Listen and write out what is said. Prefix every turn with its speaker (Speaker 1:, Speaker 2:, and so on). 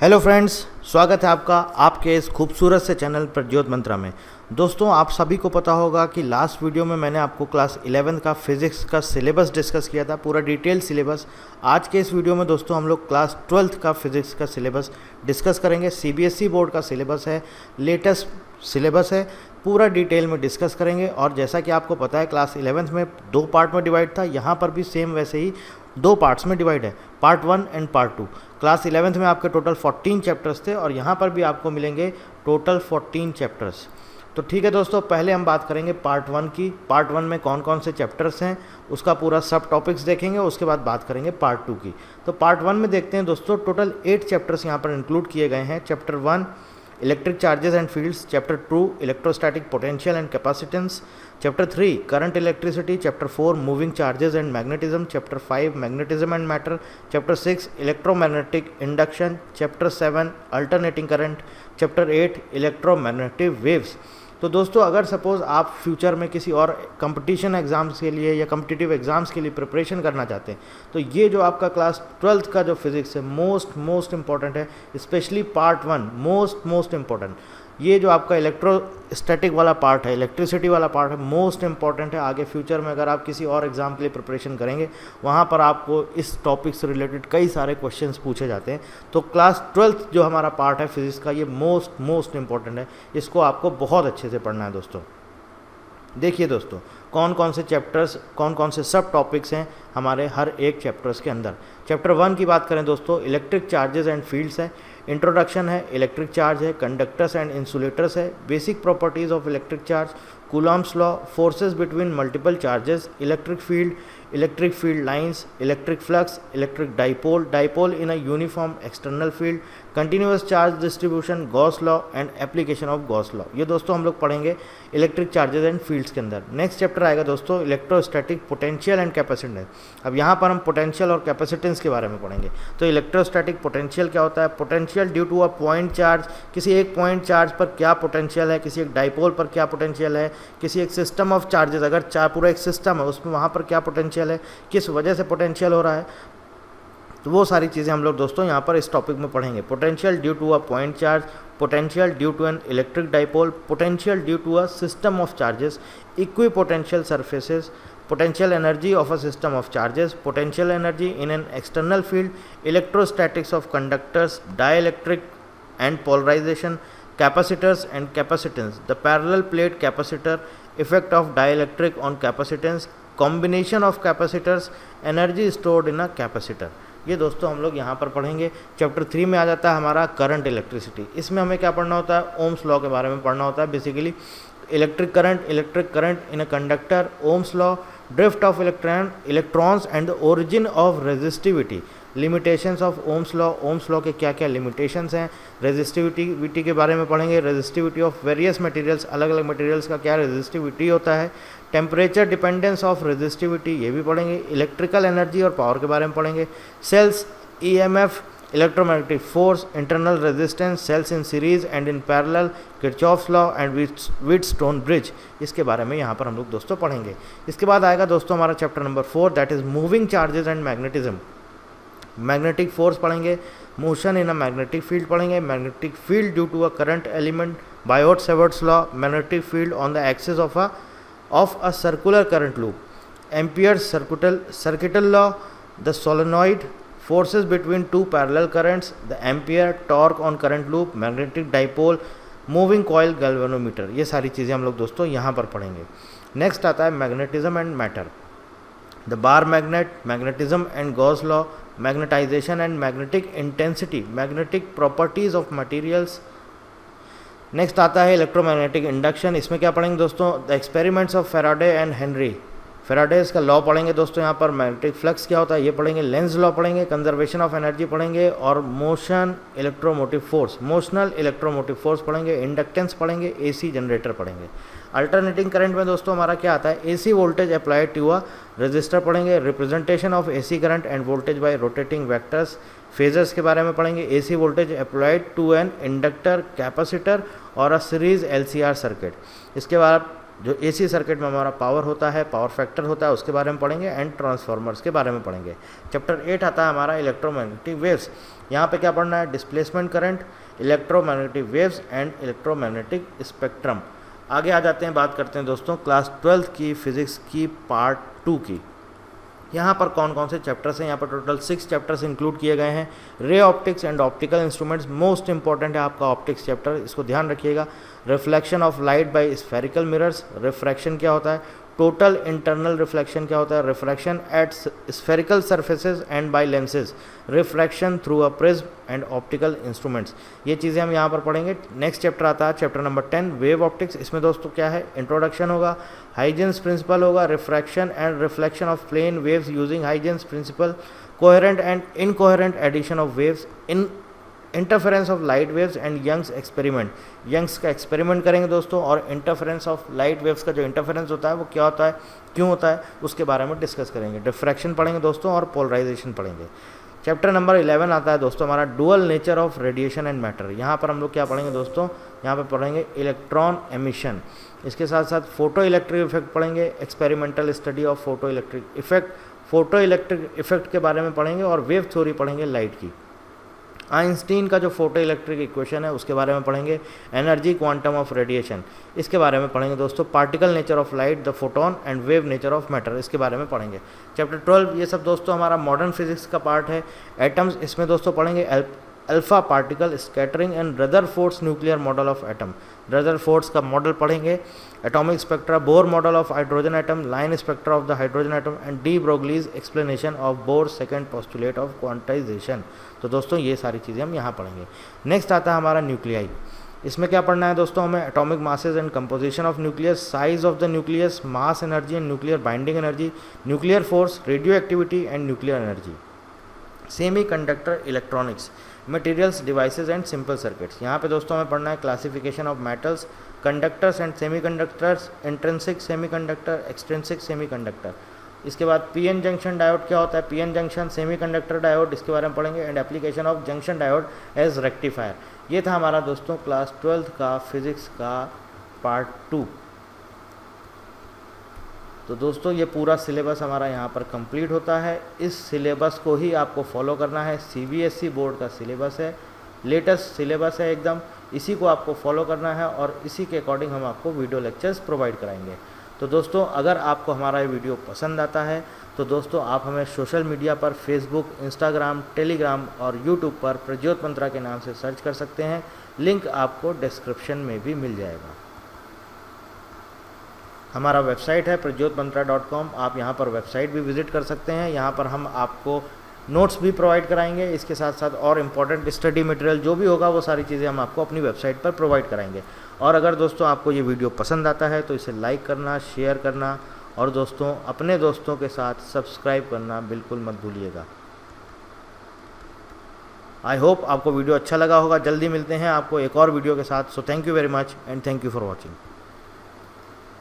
Speaker 1: Hello friends, स्वागत है आपका आपके इस खूबसूरत से चैनल प्रज्योत मंत्रा में। दोस्तों, आप सभी को पता होगा कि लास्ट वीडियो में मैंने आपको क्लास 11 का फिज़िक्स का सिलेबस डिस्कस किया था, पूरा डिटेल सिलेबस। आज के इस वीडियो में दोस्तों हम लोग क्लास 12 का फिज़िक्स का सिलेबस डिस्कस करेंगे। सीबीएसई बोर्ड का सिलेबस है, लेटेस्ट सिलेबस है, पूरा डिटेल में डिस्कस करेंगे। और जैसा कि आपको पता है क्लास 11 में 2 पार्ट में डिवाइड था, यहाँ पर भी सेम वैसे ही 2 पार्ट्स में डिवाइड है, पार्ट 1 एंड पार्ट 2। क्लास 11 में आपके टोटल 14 चैप्टर्स थे और यहाँ पर भी आपको मिलेंगे टोटल 14 चैप्टर्स। तो ठीक है दोस्तों, पहले हम बात करेंगे पार्ट 1 की। पार्ट 1 में कौन कौन से चैप्टर्स हैं उसका पूरा सब टॉपिक्स देखेंगे, उसके बाद बात करेंगे पार्ट 2 की। तो पार्ट 1 में देखते हैं दोस्तों, टोटल 8 चैप्टर्स यहाँ पर इंक्लूड किए गए हैं। Chapter 1 electric charges and fields, chapter 2 electrostatic potential and capacitance, chapter 3 current electricity, chapter 4 moving charges and magnetism, chapter 5 magnetism and matter, chapter 6 electromagnetic induction, chapter 7 alternating current, chapter 8 electromagnetic waves. तो दोस्तों, अगर suppose आप future में किसी और competition exams के लिए या कम्पिटिटिव एग्ज़ाम्स के लिए प्रिपरेशन करना चाहते हैं, तो ये जो आपका क्लास 12th का जो फिज़िक्स है मोस्ट इंपॉर्टेंट है, स्पेशली पार्ट 1 मोस्ट इंपॉर्टेंट। ये जो आपका इलेक्ट्रोस्टैटिक वाला पार्ट है, इलेक्ट्रिसिटी वाला पार्ट है, मोस्ट इंपॉर्टेंट है। आगे फ्यूचर में अगर आप किसी और एग्ज़ाम के लिए प्रिपरेशन करेंगे, वहाँ पर आपको इस टॉपिक से रिलेटेड कई सारे क्वेश्चंस पूछे जाते हैं। तो क्लास 12th जो हमारा पार्ट है फिज़िक्स का, ये मोस्ट इंपॉर्टेंट है, इसको आपको बहुत अच्छे से पढ़ना है दोस्तों। देखिए दोस्तों, कौन कौन से चैप्टर्स, कौन कौन से सब टॉपिक्स हैं हमारे हर एक चैप्टर्स के अंदर। चैप्टर 1 की बात करें दोस्तों, इलेक्ट्रिक चार्जेस एंड फील्ड्स है, इंट्रोडक्शन है, इलेक्ट्रिक चार्ज है, कंडक्टर्स एंड इंसुलेटर्स है, basic properties of electric charge, Coulomb's law, forces between multiple charges, electric field lines, electric flux, electric dipole in a uniform external field, continuous charge distribution, Gauss law and application of Gauss law. ये दोस्तों हम लोग पढ़ेंगे electric charges and fields के अंदर। Next chapter आएगा दोस्तों electrostatic potential and capacitance. अब यहाँ पर हम पोटेंशियल और कैपेसिटेंस के बारे में पढ़ेंगे। तो इलेक्ट्रोस्टैटिक पोटेंशियल क्या होता है? Potential due to a point charge, किसी एक पॉइंट चार्ज पर क्या पोटेंशियल है, किसी एक डाइपोल पर क्या पोटेंशियल है, किसी एक सिस्टम ऑफ चार्जेस, अगर पूरा एक सिस्टम है उसमें वहाँ पर क्या पोटेंशियल है, किस वजह से पोटेंशियल हो रहा है। तो वो सारी चीज़ें हम लोग दोस्तों यहाँ पर इस टॉपिक में पढ़ेंगे। Potential due to a point charge, potential due to an electric dipole, potential due to a system of charges, equipotential surfaces, potential energy of a system of charges, potential energy in an external field, electrostatics of conductors, dielectric and polarization, capacitors and capacitance, the parallel plate capacitor, effect of dielectric on capacitance, combination of capacitors, energy stored in a capacitor। ये दोस्तों हम लोग यहाँ पर पढ़ेंगे। Chapter 3 में आ जाता है हमारा करंट इलेक्ट्रिसिटी। इसमें हमें क्या पढ़ना होता है? ओम्स लॉ के बारे में पढ़ना होता है। Basically electric current in a conductor, Ohm's law, drift of electrons and the origin of resistivity, limitations of Ohm's law के क्या क्या लिमिटेशंस हैं, रेजिस्टिविटी के बारे में पढ़ेंगे, रेजिस्टिविटी ऑफ वेरियस मटेरियल्स, अलग अलग मटेरियल्स का क्या रेजिस्टिविटी होता है, टेम्परेचर डिपेंडेंस ऑफ रेजिस्टिविटी ये भी पढ़ेंगे, इलेक्ट्रिकल एनर्जी और पावर के बारे में पढ़ेंगे, cells, EMF, electromagnetic force, internal resistance, cells in series and in parallel, Kirchhoff's law and Wheatstone bridge, इसके बारे में यहाँ पर हम लोग दोस्तों पढ़ेंगे। इसके बाद आएगा दोस्तों हमारा chapter number 4, that is moving charges and magnetism. Magnetic force पढ़ेंगे, motion in a magnetic field पढ़ेंगे, magnetic field due to a current element, Biot Savart's law, magnetic field on the axis of a circular current loop, ampere's circuital law, the solenoid, forces between two parallel currents, the ampere, torque on current loop, magnetic dipole, moving coil galvanometer। ये सारी चीज़ें हम लोग दोस्तों यहाँ पर पढ़ेंगे। Next आता है magnetism and matter, the bar magnet, magnetism and Gauss law, magnetization and magnetic intensity, magnetic properties of materials. Next आता है इलेक्ट्रोमैग्नेटिक इंडक्शन। इसमें क्या पढ़ेंगे दोस्तों? The experiments of Faraday and Henry, Faraday's का लॉ पढ़ेंगे दोस्तों यहाँ पर, मैग्नेटिक फ्लक्स क्या होता है ये पढ़ेंगे, लेंज लॉ पढ़ेंगे, कंजर्वेशन ऑफ एनर्जी पढ़ेंगे और मोशनल इलेक्ट्रोमोटिव फोर्स पढ़ेंगे, इंडक्टेंस पढ़ेंगे, एसी जनरेटर पढ़ेंगे। अल्टरनेटिंग करंट में दोस्तों हमारा क्या आता है? AC voltage applied to a resistor पढ़ेंगे, representation of AC current and voltage by rotating vectors, phasors के बारे में पढ़ेंगे, AC voltage applied to an inductor, capacitor और अ सीरीज एलसीआर सर्किट। इसके बाद जो एसी सर्किट में हमारा पावर होता है, पावर फैक्टर होता है, उसके बारे में पढ़ेंगे एंड ट्रांसफार्मर्स के बारे में पढ़ेंगे। चैप्टर 8 आता है हमारा इलेक्ट्रोमैग्नेटिक वेव्स। यहाँ पे क्या पढ़ना है? Displacement current, electromagnetic waves and electromagnetic spectrum. आगे आ जाते हैं, बात करते हैं दोस्तों क्लास 12 की फिजिक्स की पार्ट 2 की। यहाँ पर कौन कौन से चैप्टर्स हैं? यहाँ पर टोटल 6 चैप्टर्स इंक्लूड किए गए हैं। Ray optics and optical instruments most important है आपका ऑप्टिक्स चैप्टर, इसको ध्यान रखिएगा। Reflection of light by spherical mirrors, refraction क्या होता है, टोटल इंटरनल रिफ्लेक्शन क्या होता है, refraction at spherical surfaces and by lenses, refraction through a prism and optical instruments, ये चीज़ें हम यहाँ पर पढ़ेंगे। नेक्स्ट चैप्टर आता है चैप्टर नंबर 10 वेव ऑप्टिक्स। इसमें दोस्तों क्या है? इंट्रोडक्शन होगा, हाइजेंस प्रिंसिपल होगा, refraction and reflection of plane waves using Huygens principle, coherent and incoherent addition of waves, in interference of light waves and Young's experiment. Young's का experiment करेंगे दोस्तों, और इंटरफेरेंस ऑफ लाइट वेव्स का जो interference होता है वो क्या होता है, क्यों होता है, उसके बारे में डिस्कस करेंगे। डिफ्रैक्शन पढ़ेंगे दोस्तों और पोलराइजेशन पढ़ेंगे। चैप्टर नंबर 11 आता है दोस्तों हमारा dual nature of radiation and matter. यहाँ पर हम लोग क्या पढ़ेंगे दोस्तों? यहाँ पर पढ़ेंगे इलेक्ट्रॉन एमिशन, इसके साथ साथ फोटो इलेक्ट्रिक इफेक्ट पढ़ेंगे, experimental study of photo electric effect, photo electric effect के बारे में पढ़ेंगे, और वेव थ्योरी पढ़ेंगे लाइट की। आइंस्टीन का जो फोटो इलेक्ट्रिक इक्वेशन है उसके बारे में पढ़ेंगे। एनर्जी क्वांटम ऑफ रेडिएशन, इसके बारे में पढ़ेंगे दोस्तों। Particle nature of light, the photon and wave nature of matter, इसके बारे में पढ़ेंगे। चैप्टर 12 ये सब दोस्तों हमारा मॉडर्न फिजिक्स का पार्ट है। एटम्स, इसमें दोस्तों पढ़ेंगे alpha particle scattering and Rutherford's nuclear model of atom, Rutherford's का मॉडल पढ़ेंगे। Atomic spectra, Bohr model of hydrogen atom, line spectra of the hydrogen atom and D Broglie's explanation of bore second postulate of quantization. तो दोस्तों ये सारी चीज़ें हम यहाँ पढ़ेंगे। नेक्स्ट आता है हमारा न्यूक्लियाई। इसमें क्या पढ़ना है दोस्तों हमें? Atomic masses and composition of nucleus, size of the nucleus, mass energy and nuclear binding energy, nuclear force, radio activity and nuclear energy. Semi conductor electronics, materials, devices and simple circuits. यहाँ पे दोस्तों हमें पढ़ना है classification of metals, conductors and semiconductors, intrinsic semiconductor, extrinsic semiconductor. इसके बाद PN junction diode क्या होता है, पीएन जंक्शन सेमीकंडक्टर डायोड, इसके बारे में पढ़ेंगे। And application of junction diode as rectifier. ये था हमारा दोस्तों क्लास 12 का फिजिक्स का पार्ट 2। तो दोस्तों ये पूरा सिलेबस हमारा यहाँ पर कंप्लीट होता है। इस सिलेबस को ही आपको फॉलो करना है। सीबीएसई बोर्ड का सिलेबस है, लेटेस्ट सिलेबस है एकदम, इसी को आपको फॉलो करना है और इसी के अकॉर्डिंग हम आपको वीडियो लेक्चर्स प्रोवाइड कराएंगे। तो दोस्तों अगर आपको हमारा ये वीडियो पसंद आता है तो दोस्तों आप हमें सोशल मीडिया पर फेसबुक, इंस्टाग्राम, टेलीग्राम और यूट्यूब पर प्रज्योत मंत्रा के नाम से सर्च कर सकते हैं। लिंक आपको डिस्क्रिप्शन में भी मिल जाएगा। हमारा वेबसाइट है pradyotmantra.com, आप यहाँ पर वेबसाइट भी विज़िट कर सकते हैं। यहाँ पर हम आपको नोट्स भी प्रोवाइड कराएंगे, इसके साथ साथ और इम्पॉर्टेंट स्टडी मटेरियल जो भी होगा वो सारी चीज़ें हम आपको अपनी वेबसाइट पर प्रोवाइड कराएंगे। और अगर दोस्तों आपको ये वीडियो पसंद आता है तो इसे लाइक करना, शेयर करना और दोस्तों अपने दोस्तों के साथ सब्सक्राइब करना बिल्कुल मत भूलिएगा। आई होप आपको वीडियो अच्छा लगा होगा। जल्दी मिलते हैं आपको एक और वीडियो के साथ। So thank you very much and thank you for watching.